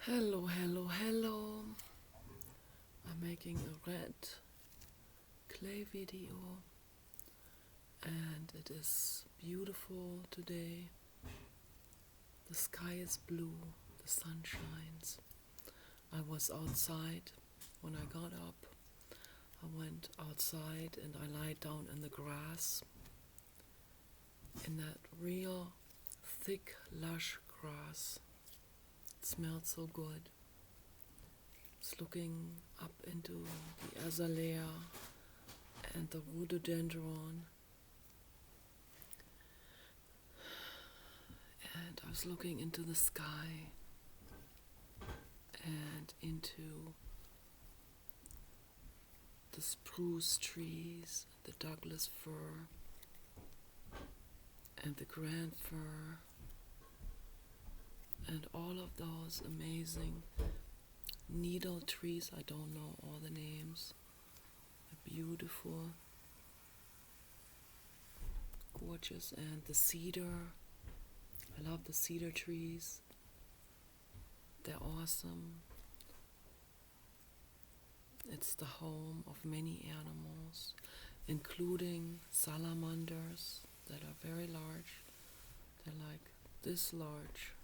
Hello, hello, hello. I'm making a red clay video and it is beautiful today. The sky is blue, the sun shines. I was outside when I got up. I went outside and I lied down in the grass, in that real thick, lush grass. It smelled so good. I was looking up into the azalea and the rhododendron, and I was looking into the sky and into the spruce trees, the Douglas fir and the grand fir, and all of those amazing needle trees. I don't know all the names. They're beautiful, gorgeous, and the cedar. I love the cedar trees. They're awesome. It's the home of many animals, including salamanders that are very large. They're like this large.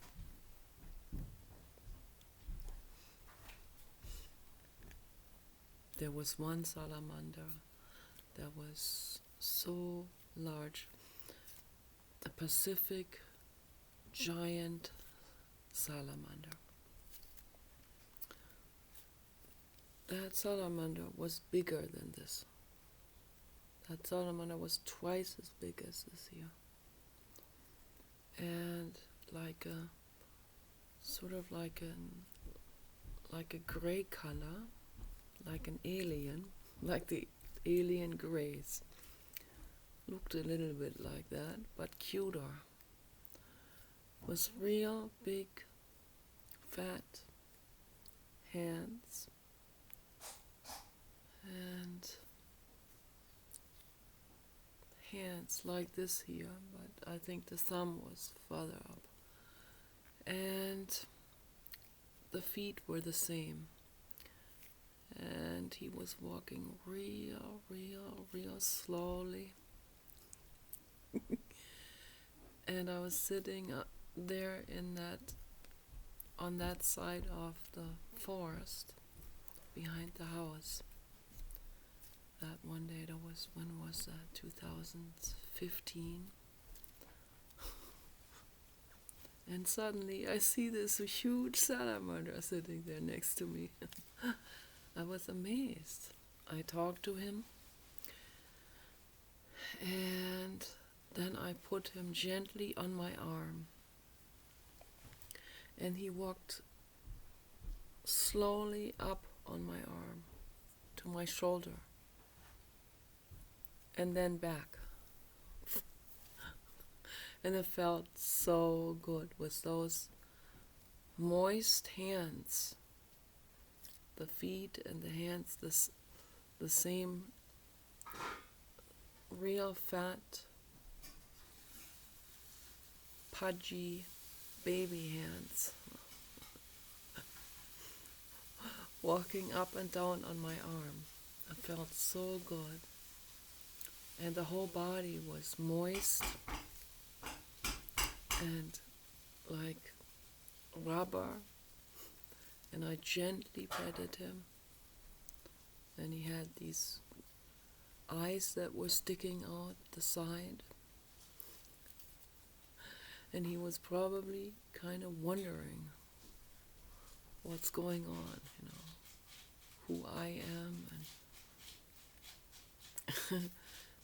There was one salamander that was so large, a Pacific giant salamander. That salamander was bigger than this. That salamander was twice as big as this here. And like a sort of like a gray color, like an alien, like the alien grays. Looked a little bit like that, but cuter. Was real big, fat hands, and hands like this here, but I think the thumb was further up. And the feet were the same. And he was walking real slowly. And I was sitting there on that side of the forest behind the house. That one day, when was that? 2015. And suddenly I see this huge salamander sitting there next to me. I was amazed. I talked to him, and then I put him gently on my arm. And he walked slowly up on my arm to my shoulder, and then back. And it felt so good with those moist hands, the feet and the hands, the same real fat, pudgy baby hands, walking up and down on my arm. It felt so good. And the whole body was moist and like rubber. And I gently petted him. And he had these eyes that were sticking out the side. And he was probably kind of wondering what's going on, who I am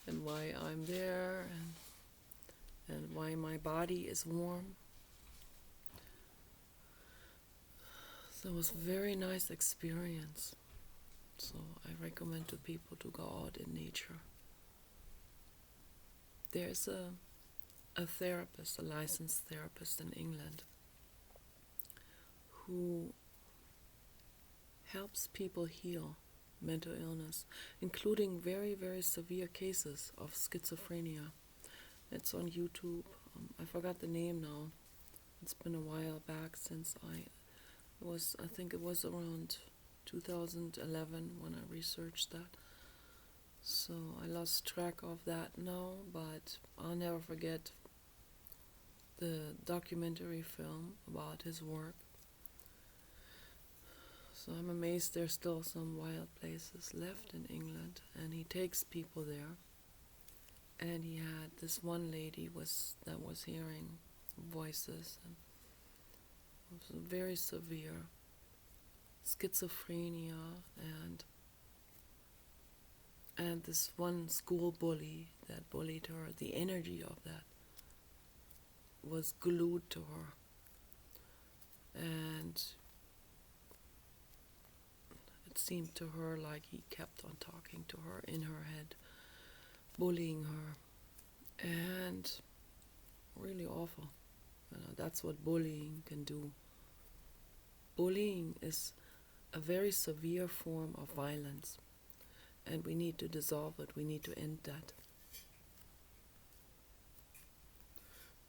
and why I'm there and why my body is warm. So it was a very nice experience. So I recommend to people to go out in nature. There's a therapist, a licensed therapist in England, who helps people heal mental illness, including very severe cases of schizophrenia. It's on YouTube. I forgot the name now. It's been a while back since I I think it was around 2011 when I researched that. So I lost track of that now, but I'll never forget the documentary film about his work. So I'm amazed there's still some wild places left in England, and he takes people there. And he had this one lady that was hearing voices, and it was very severe schizophrenia, and this one school bully that bullied her. The energy of that was glued to her, and it seemed to her like he kept on talking to her in her head, bullying her, and really awful. That's what bullying can do. Bullying is a very severe form of violence, and we need to dissolve it. We need to end that.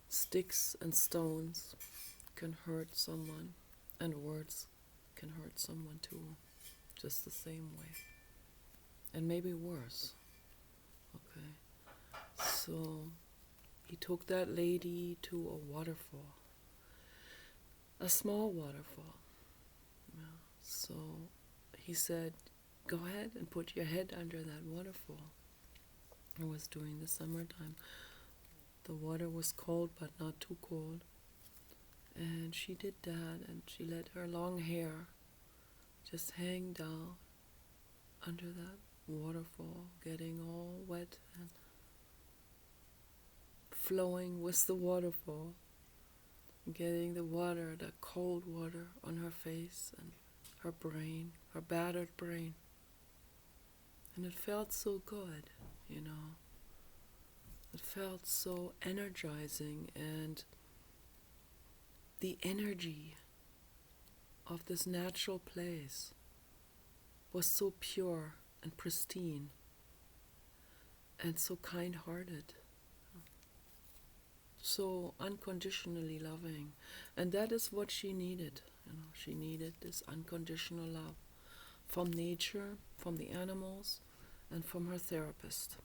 Sticks and stones can hurt someone, and words can hurt someone too, just the same way, and maybe worse. Okay, so he took that lady to a waterfall, a small waterfall. Yeah. So he said, go ahead and put your head under that waterfall. It was during the summertime. The water was cold, but not too cold. And she did that, and she let her long hair just hang down under that waterfall, getting all wet and flowing with the waterfall, getting the water, the cold water on her face and her brain, her battered brain. And it felt so good, you know. It felt so energizing, and the energy of this natural place was so pure and pristine and so kind-hearted, so unconditionally loving. And that is what she needed. She needed this unconditional love from nature, from the animals, and from her therapist.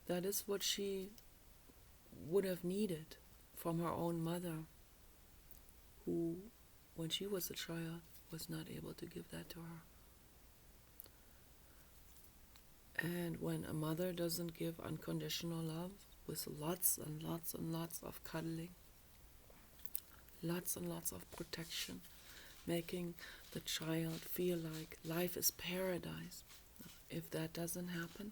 That is what she would have needed from her own mother, who, when she was a child, was not able to give that to her. And when a mother doesn't give unconditional love, with lots and lots and lots of cuddling, lots and lots of protection, making the child feel like life is paradise, if that doesn't happen,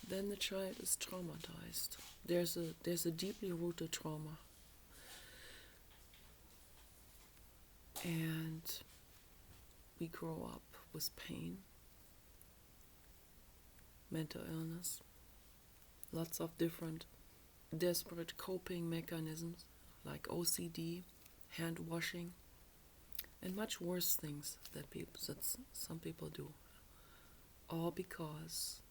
then the child is traumatized. There's a deeply rooted trauma. And we grow up with pain, mental illness, lots of different desperate coping mechanisms like OCD, hand washing, and much worse things that some people do. All because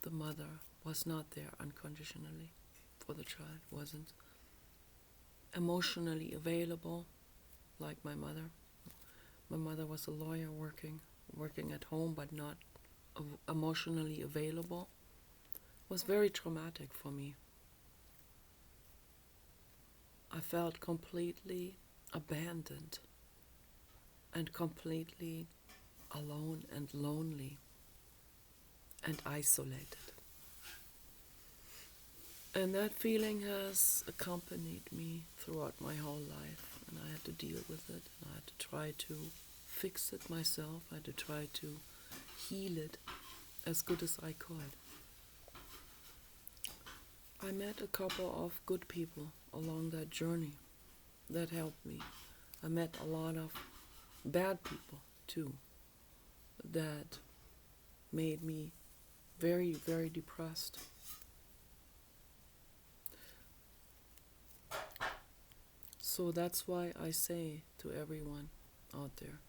the mother was not there unconditionally for the child, wasn't emotionally available like my mother. My mother was a lawyer working at home, but not emotionally available. It was very traumatic for me. I felt completely abandoned and completely alone and lonely and isolated. And that feeling has accompanied me throughout my whole life, and I had to deal with it, and I had to try to fix it myself. I had to try to heal it as good as I could. I met a couple of good people along that journey that helped me. I met a lot of bad people too that made me very, very depressed. So that's why I say to everyone out there,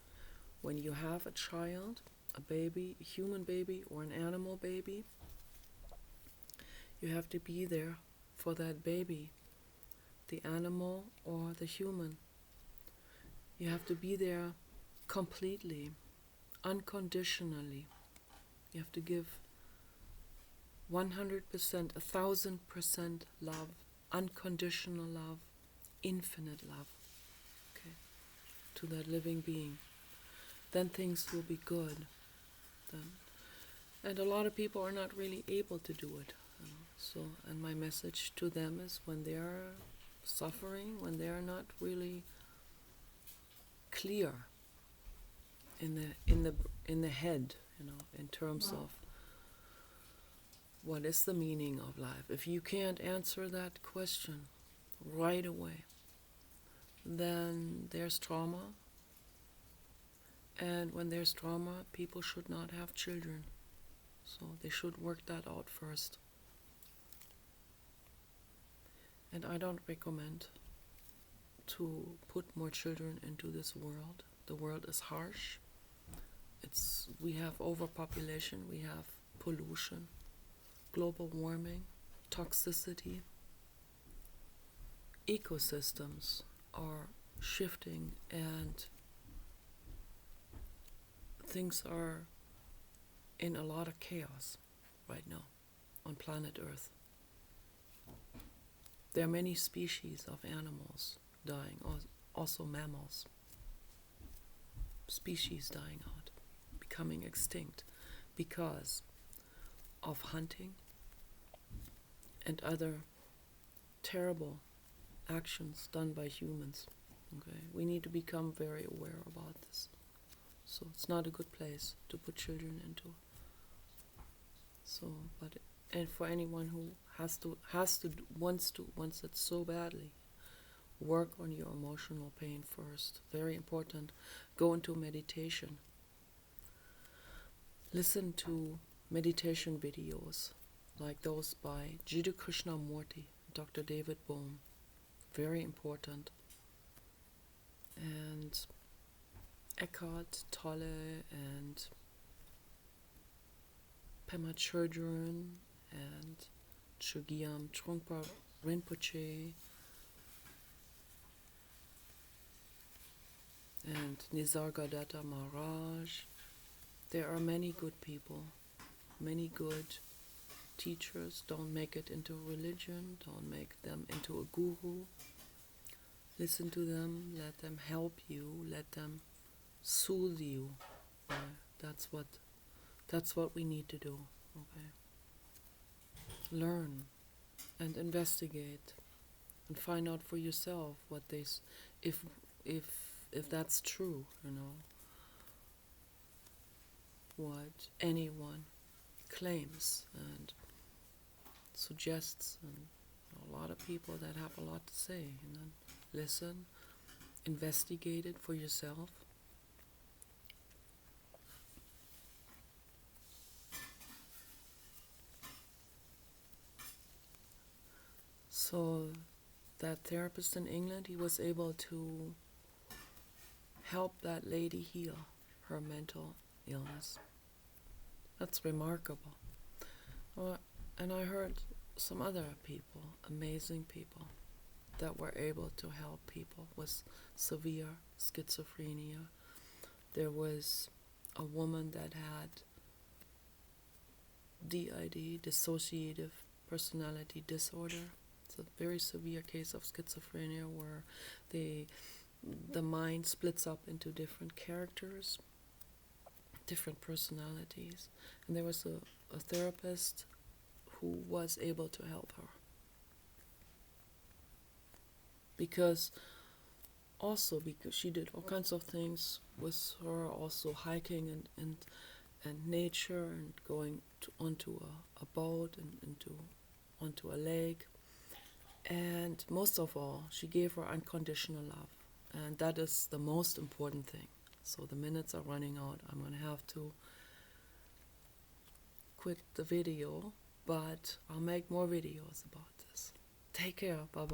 when you have a child, a baby, a human baby or an animal baby, you have to be there for that baby, the animal or the human, You have to be there completely, unconditionally. You have to give 100%, 1,000% love, unconditional love, infinite love, okay, to that living being. Then things will be good. Then. And a lot of people are not really able to do it. So, and my message to them is when they are suffering, when they are not really clear in the head, in terms of what is the meaning of life. If you can't answer that question right away, then there's trauma. And when there's trauma, people should not have children. So they should work that out first. And I don't recommend to put more children into this world. The world is harsh. We have overpopulation, we have pollution, global warming, toxicity. Ecosystems are shifting and things are in a lot of chaos right now on planet Earth. There are many species of animals dying, also mammals. Species dying out, becoming extinct because of hunting and other terrible actions done by humans. Okay, we need to become very aware about this. So it's not a good place to put children into. So, and for anyone who wants it so badly, work on your emotional pain first. Very important. Go into meditation. Listen to meditation videos like those by Jiddu Krishnamurti, Dr. David Bohm. Very important. And Eckhart Tolle and Pema Chodron and Chogyam Trungpa Rinpoche and Nisargadatta Maharaj. There are many good people, many good teachers. Don't make it into religion, don't make them into a guru. Listen to them, let them help you, let them soothe you. That's what we need to do. Okay. Learn and investigate and find out for yourself what if that's true, what anyone claims and suggests, and a lot of people that have a lot to say, and then listen, investigate it for yourself. So that therapist in England, he was able to help that lady heal her mental illness. That's remarkable. And I heard some other people, amazing people, that were able to help people with severe schizophrenia. There was a woman that had DID, dissociative personality disorder. It's a very severe case of schizophrenia where the mind splits up into different characters, different personalities. And there was a therapist who was able to help her. Because she did all kinds of things with her, also hiking and nature, and going onto a boat and onto a lake. And most of all, she gave her unconditional love. And that is the most important thing. So the minutes are running out. I'm going to have to quit the video, but I'll make more videos about this. Take care. Bye-bye.